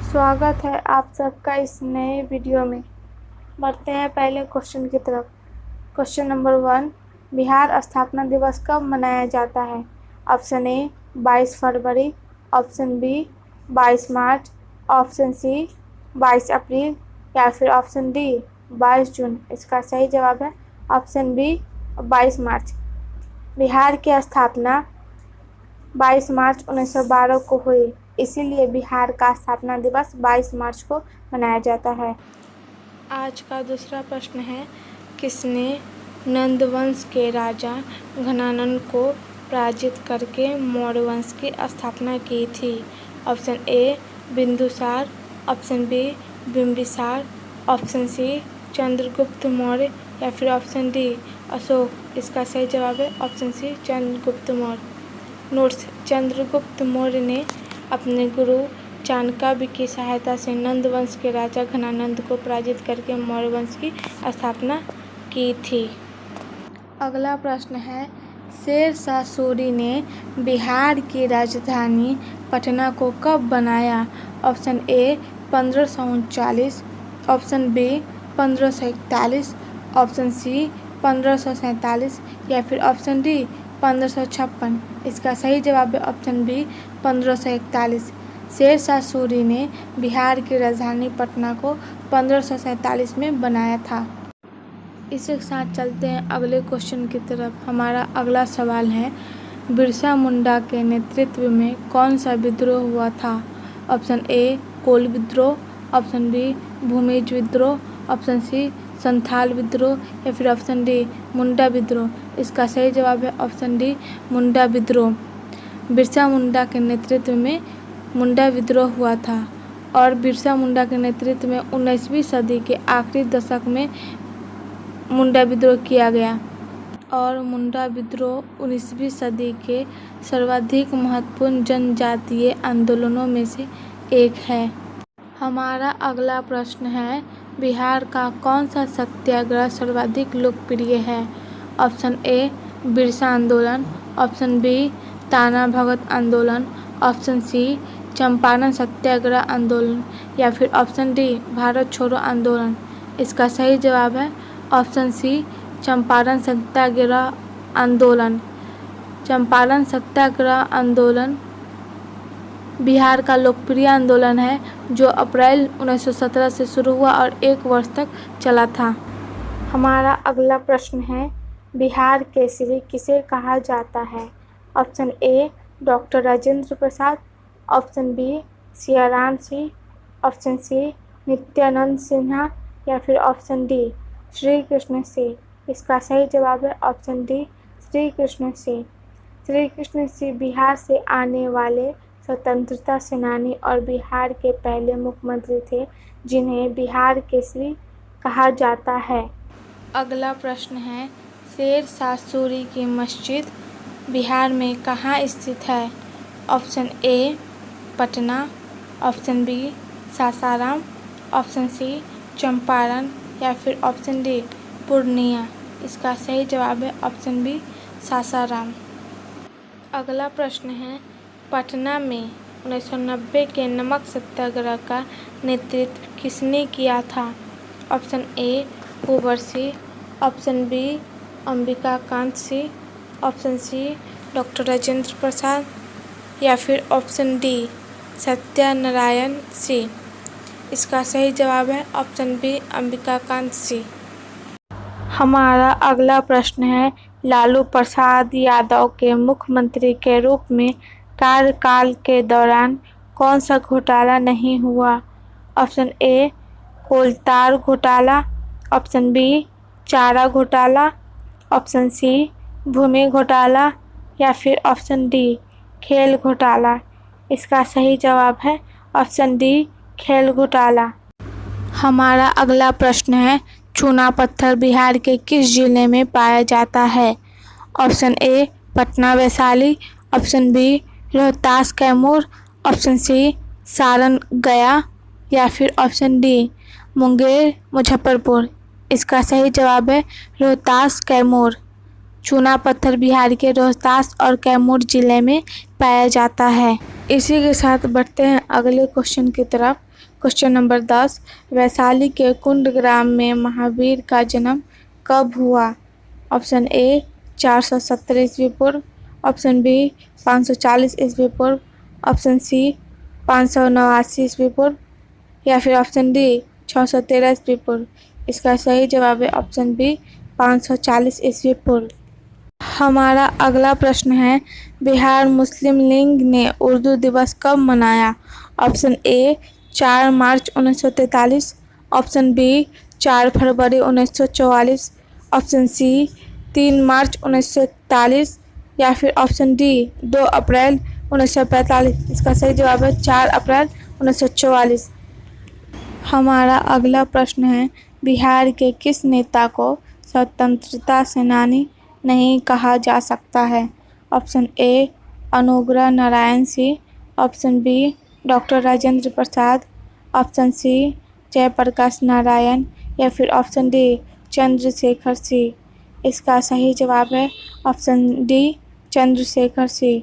स्वागत है आप सबका इस नए वीडियो में। बढ़ते हैं पहले क्वेश्चन की तरफ। क्वेश्चन नंबर 1, बिहार स्थापना दिवस कब मनाया जाता है? ऑप्शन ए 22 फरवरी, ऑप्शन बी 22 मार्च, ऑप्शन सी 22 अप्रैल या फिर ऑप्शन डी 22 जून। इसका सही जवाब है ऑप्शन बी 22 मार्च। बिहार की स्थापना 22 मार्च 1912 को हुई, इसीलिए बिहार का स्थापना दिवस 22 मार्च को मनाया जाता है। आज का दूसरा प्रश्न है, किसने नंदवंश के राजा घनानंद को पराजित करके मौर्य वंश की स्थापना की थी? Option A Bindusara, option B Bimbisara, option C Chandragupta Maurya या फिर ऑप्शन डी अशोक। इसका सही जवाब है option C Chandragupta Maurya. Notes: Chandragupta Maurya ने अपने गुरु चाणक्य की सहायता से नंद वंश के राजा घनानंद को पराजित करके मौर्य वंश की स्थापना की थी। अगला प्रश्न है, शेर शाह सूरी ने बिहार की राजधानी पटना को कब बनाया? Option A 1539, option B 1541, option C 1547 या फिर ऑप्शन डी 1556। इसका सही जवाब है ऑप्शन बी 1541। शेर शाह सूरी ने बिहार की राजधानी पटना को 1547 में बनाया था। इसके साथ चलते हैं अगले क्वेश्चन की तरफ। हमारा अगला सवाल है, बिरसा मुंडा के नेतृत्व में कौन सा विद्रोह हुआ था? ऑप्शन ए कोल विद्रोह, ऑप्शन बी भूमिज विद्रोह, ऑप्शन सी संथाल विद्रोह या फिर ऑप्शन डी मुंडा विद्रोह। इसका सही जवाब है ऑप्शन डी मुंडा विद्रोह। बिरसा मुंडा के नेतृत्व में मुंडा विद्रोह हुआ था और बिरसा मुंडा के नेतृत्व में 19वीं सदी के आखिरी दशक में मुंडा विद्रोह किया गया और मुंडा विद्रोह 19वीं सदी के सर्वाधिक महत्वपूर्ण जनजातीय आंदोलनों में से एक है। हमारा अगला प्रश्न है, बिहार का कौन सा सत्याग्रह सर्वाधिक लोकप्रिय है? ऑप्शन ए बिरसा आंदोलन, ऑप्शन बी ताना भगत आंदोलन, ऑप्शन सी चंपारण सत्याग्रह आंदोलन या फिर ऑप्शन डी भारत छोड़ो आंदोलन। इसका सही जवाब है ऑप्शन सी चंपारण सत्याग्रह आंदोलन। चंपारण सत्याग्रह आंदोलन बिहार का लोकप्रिय आंदोलन है जो अप्रैल 1917 से शुरू हुआ और 1 वर्ष तक चला था। हमारा अगला प्रश्न है, बिहार केसरी किसे कहा जाता है? Option A doctor Rajendra Prasad, option B Siyaram Singh, option C Nityanand Sinha या फिर ऑप्शन डी श्री कृष्ण सिंह। इसका सही जवाब है ऑप्शन डी श्री कृष्ण सिंह। श्री कृष्ण सिंह बिहार से आने वाले स्वतंत्रता सेनानी और बिहार के पहले मुख्यमंत्री थे जिन्हें बिहार केसरी कहा जाता है। अगला प्रश्न है, शेर शाह सूरी की मस्जिद बिहार में कहाँ स्थित है? Option A Patna, option B Sasaram, option C Champaran या फिर ऑप्शन डी पूर्णिया। इसका सही जवाब है ऑप्शन बी सासाराम। अगला प्रश्न है, पटना में 1990 के नमक सत्याग्रह का नेतृत्व किसने किया था? Option A Kunwar Singh, option B Ambika Kant Singh, option C doctor Rajendra Prasad या फिर ऑप्शन डी सत्यनारायण सिंह। इसका सही जवाब है ऑप्शन बी अंबिका कांत सिंह। हमारा अगला प्रश्न है, लालू प्रसाद यादव के मुख्यमंत्री के रूप में कार्यकाल के दौरान कौन सा घोटाला नहीं हुआ? ऑप्शन ए कोलतार घोटाला, ऑप्शन बी चारा घोटाला, ऑप्शन सी भूमि घोटाला या फिर ऑप्शन डी खेल घोटाला। इसका सही जवाब है ऑप्शन डी खेल घोटाला। हमारा अगला प्रश्न है, चूना पत्थर बिहार के किस जिले में पाया जाता है? Option A Patna Vaishali, option B Rohtas Kaimur, option C Saran Gaya या फिर ऑप्शन डी मुंगेर मुजफ्फरपुर। इसका सही जवाब है रोहतास कैमूर। चूना पत्थर बिहार के रोहतास और कैमूर जिले में पाया जाता है। इसी के साथ बढ़ते हैं अगले क्वेश्चन की तरफ। क्वेश्चन नंबर 10, वैशाली के कुंड ग्राम में महावीर का जन्म कब हुआ? ऑप्शन ए 470 ईस्वी पूर्व, ऑप्शन बी 540 ईस्वी पूर्व, ऑप्शन सी 589 ईस्वी पूर्व या फिर ऑप्शन डी 613 ईस्वी पूर्व। इसका सही जवाब है ऑप्शन बी 540 ईस्वी पूर्व। हमारा अगला प्रश्न है, बिहार मुस्लिम लीग ने उर्दू दिवस कब मनाया? ऑप्शन ए 4 मार्च 1943, ऑप्शन बी 4 फरवरी 1944, ऑप्शन सी 3 मार्च 1941 या फिर ऑप्शन डी 2 अप्रैल 1945। इसका सही जवाब है 4 अप्रैल 1944। हमारा अगला प्रश्न है, बिहार के किस नेता को स्वतंत्रता सेनानी नहीं कहा जा सकता है? Option A Anugrah Narayan Singh, option B doctor Rajendra Prasad, option C Jayaprakash Narayan या फिर ऑप्शन डी चंद्रशेखर सिंह। इसका सही जवाब है ऑप्शन डी चंद्रशेखर सिंह।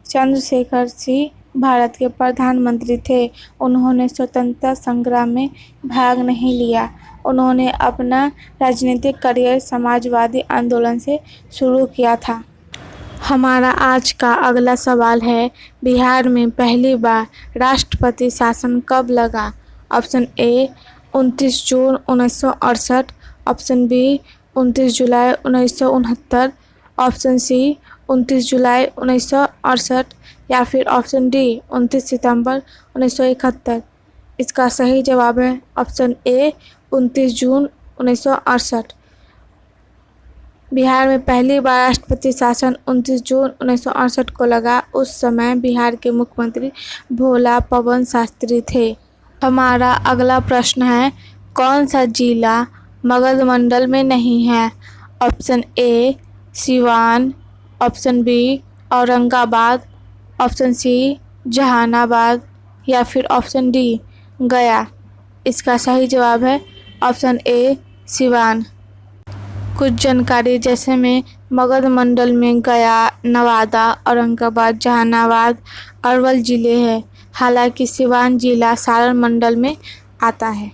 चंद्रशेखर सिंह भारत के प्रधानमंत्री थे। उन्होंने स्वतंत्रता संग्राम में भाग नहीं लिया। उन्होंने अपना राजनीतिक करियर समाजवादी आंदोलन से शुरू किया था। हमारा आज का अगला सवाल है, बिहार में पहली बार राष्ट्रपति शासन कब लगा? ऑप्शन ए 29 जून 1968, ऑप्शन बी 29 जुलाई 1969, ऑप्शन सी 29 जुलाई 1968 या फिर ऑप्शन डी 29 सितंबर 1971। इसका सही जवाब है ऑप्शन ए 29 जून 1968। बिहार में पहली बार राष्ट्रपति शासन 29 जून 1968 को लगा। उस समय बिहार के मुख्यमंत्री भोला पवन शास्त्री थे। हमारा अगला प्रश्न है, कौन सा जिला मगध मंडल में नहीं है? Option A Siwan, option B Aurangabad, option C Jehanabad या फिर ऑप्शन डी गया। इसका सही जवाब है ऑप्शन ए सिवान। कुछ जानकारी जैसे में मगध मंडल में गया, नवादा, औरंगाबाद, जहानाबाद, अरवल जिले हैं। हालांकि सिवान जिला सारण मंडल में आता है।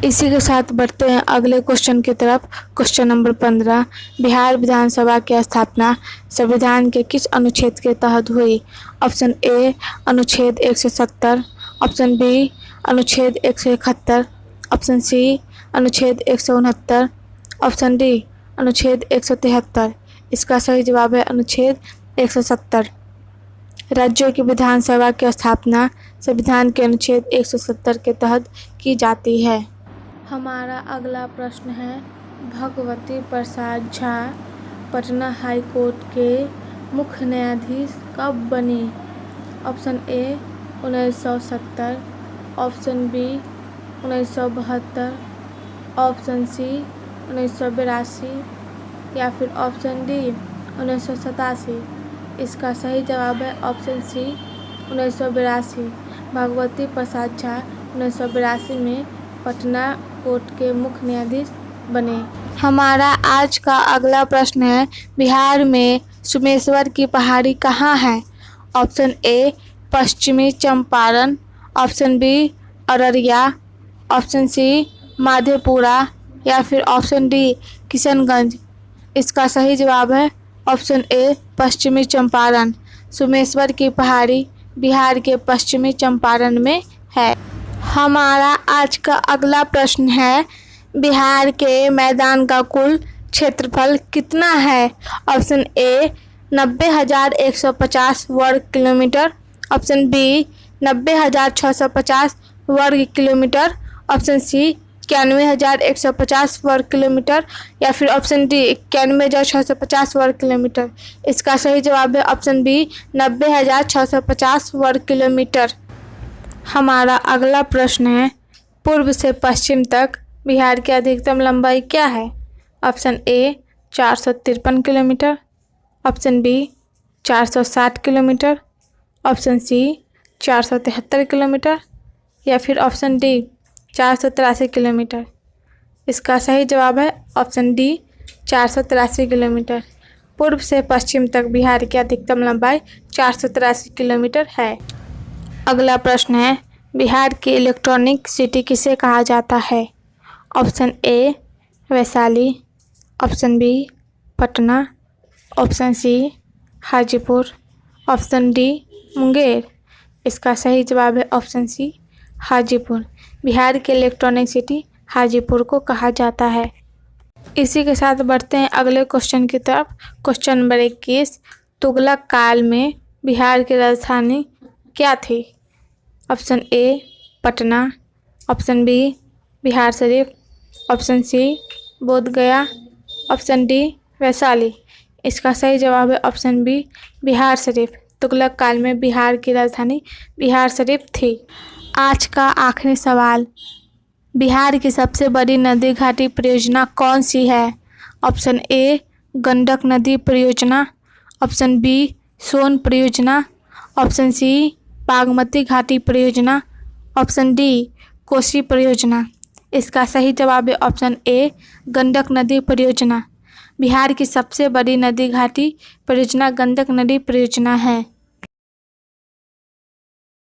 इसी के साथ बढ़ते हैं अगले क्वेश्चन की तरफ। क्वेश्चन नंबर 15, बिहार विधानसभा की स्थापना संविधान के किस अनुच्छेद के तहत हुई? ऑप्शन ए अनुच्छेद 170, ऑप्शन बी अनुच्छेद 171, ऑप्शन सी अनुच्छेद 169, ऑप्शन डी अनुच्छेद 173। इसका सही जवाब है अनुच्छेद 170। राज्यों की विधानसभा की स्थापना संविधान के अनुच्छेद 170 के तहत की जाती है। हमारा अगला प्रश्न है, भगवती प्रसाद झा पटना हाई कोर्ट के मुख्य न्यायाधीश कब बने? Option A 1970, option B 1972, option C 1982 या फिर ऑप्शन डी 1987। इसका सही जवाब है ऑप्शन सी 1982। भगवती प्रसाद झा 1982 में पटना कोर्ट के मुख्य न्यायाधीश बने। हमारा आज का अगला प्रश्न है, बिहार में सुमेश्वर की पहाड़ी कहाँ है? ऑप्शन ए पश्चिमी Champaran, option B Araria, option C Madhepura या फिर ऑप्शन डी किशनगंज। इसका सही जवाब है ऑप्शन ए पश्चिमी चंपारण। सुमेश्वर की पहाड़ी बिहार के पश्चिमी चंपारण में है। हमारा आज का अगला प्रश्न है, बिहार के मैदान का कुल क्षेत्रफल कितना है? ऑप्शन ए 90,150 वर्ग किलोमीटर, ऑप्शन बी 90,650 वर्ग किलोमीटर, ऑप्शन सी 91,150 वर्ग किलोमीटर या फिर ऑप्शन डी 91,650 वर्ग किलोमीटर। इसका सही जवाब है ऑप्शन बी 90,650 वर्ग किलोमीटर। हमारा अगला प्रश्न है, पूर्व से पश्चिम तक बिहार की अधिकतम लंबाई क्या है? Option A 453 kilometre, option B 460 kilometre, option C 473 kilometre या फिर ऑप्शन डी 483 किलोमीटर। इसका सही जवाब है ऑप्शन डी 483 किलोमीटर। पूर्व से पश्चिम तक बिहार की अधिकतम लंबाई 483 किलोमीटर है। अगला प्रश्न है, बिहार की इलेक्ट्रॉनिक सिटी किसे कहा जाता है? Option A Vaishali, option B Patna, option C Hajipur, option D Munger. इसका सही जवाब है ऑप्शन सी हाजीपुर। बिहार की इलेक्ट्रॉनिक सिटी हाजीपुर को कहा जाता है। इसी के साथ बढ़ते हैं अगले क्वेश्चन की तरफ। क्वेश्चन नंबर 21, तुगलक काल में बिहार की राजधानी क्या थी? Option A Patna, option B Bihar Sharif, option C Bodh Gaya, option D Vaishali. इसका सही जवाब है ऑप्शन बी बिहार शरीफ। तुगलक काल में बिहार की राजधानी बिहार शरीफ थी। आज का आखिरी सवाल, बिहार की सबसे बड़ी नदी घाटी परियोजना कौन सी है? ऑप्शन ए गंडक नदी परियोजना, ऑप्शन बी सोन परियोजना, ऑप्शन सी बागमती घाटी परियोजना, ऑप्शन डी कोसी परियोजना। इसका सही जवाब है ऑप्शन ए गंडक नदी परियोजना। बिहार की सबसे बड़ी नदी घाटी परियोजना गंडक नदी परियोजना है।